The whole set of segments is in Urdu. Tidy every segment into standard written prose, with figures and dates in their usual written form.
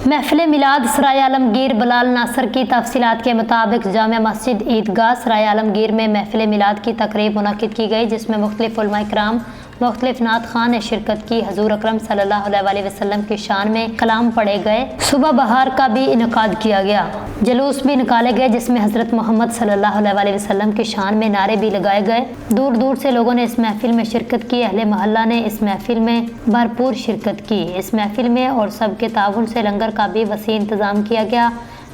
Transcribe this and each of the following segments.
محفل میلاد سرائے عالمگیر بلال ناصر کی تفصیلات کے مطابق جامع مسجد عیدگاہ سرائے عالمگیر میں محفل میلاد کی تقریب منعقد کی گئی، جس میں مختلف علماء کرام، مختلف نعت خوان نے شرکت کی۔ حضور اکرم صلی اللہ علیہ وسلم کی شان میں کلام پڑھے گئے۔ صبح بہار کا بھی انعقاد کیا گیا، جلوس بھی نکالے گئے جس میں حضرت محمد صلی اللہ علیہ وسلم کی شان میں نعرے بھی لگائے گئے۔ دور دور سے لوگوں نے اس محفل میں شرکت کی۔ اہل محلہ نے اس محفل میں بھرپور شرکت کی۔ اس محفل میں اور سب کے تعاون سے لنگر کا بھی وسیع انتظام کیا گیا۔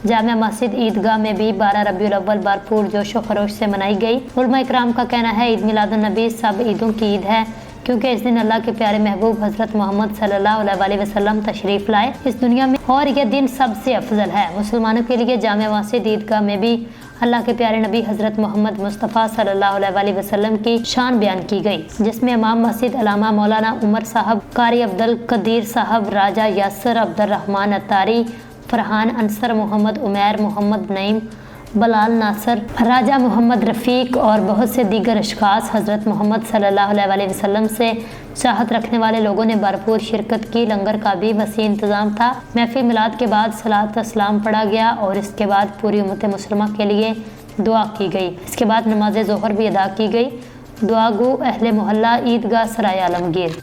جامع مسجد عیدگاہ میں بھی 12 ربیع الاول بھرپور جوش و خروش سے منائی گئی۔ علماء کرام کا کہنا ہے عید میلاد النبی سب عیدوں کی عید ہے، کیونکہ اس دن اللہ کے پیارے محبوب حضرت محمد صلی اللہ علیہ وسلم تشریف لائے اس دنیا میں، اور یہ دن سب سے افضل ہے۔ مسلمانوں کے لیے جامع مسجد عیدگاہ میں بھی اللہ کے پیارے نبی حضرت محمد مصطفیٰ صلی اللہ علیہ وسلم کی شان بیان کی گئی، جس میں امام مسجد علامہ مولانا عمر صاحب، قاری عبدالقدیر صاحب، راجہ یاسر عبدالرحمن اتاری، فرحان انصر، محمد عمیر، محمد نعیم، بلال ناصر، راجہ محمد رفیق اور بہت سے دیگر اشخاص حضرت محمد صلی اللہ علیہ وسلم سے چاہت رکھنے والے لوگوں نے بھرپور شرکت کی۔ لنگر کا بھی وسیع انتظام تھا۔ محفل میلاد کے بعد صلاۃ و سلام پڑھا گیا اور اس کے بعد پوری امت مسلمہ کے لیے دعا کی گئی۔ اس کے بعد نماز ظہر بھی ادا کی گئی۔ دعا گو اہل محلہ عیدگاہ سرائے عالمگیر۔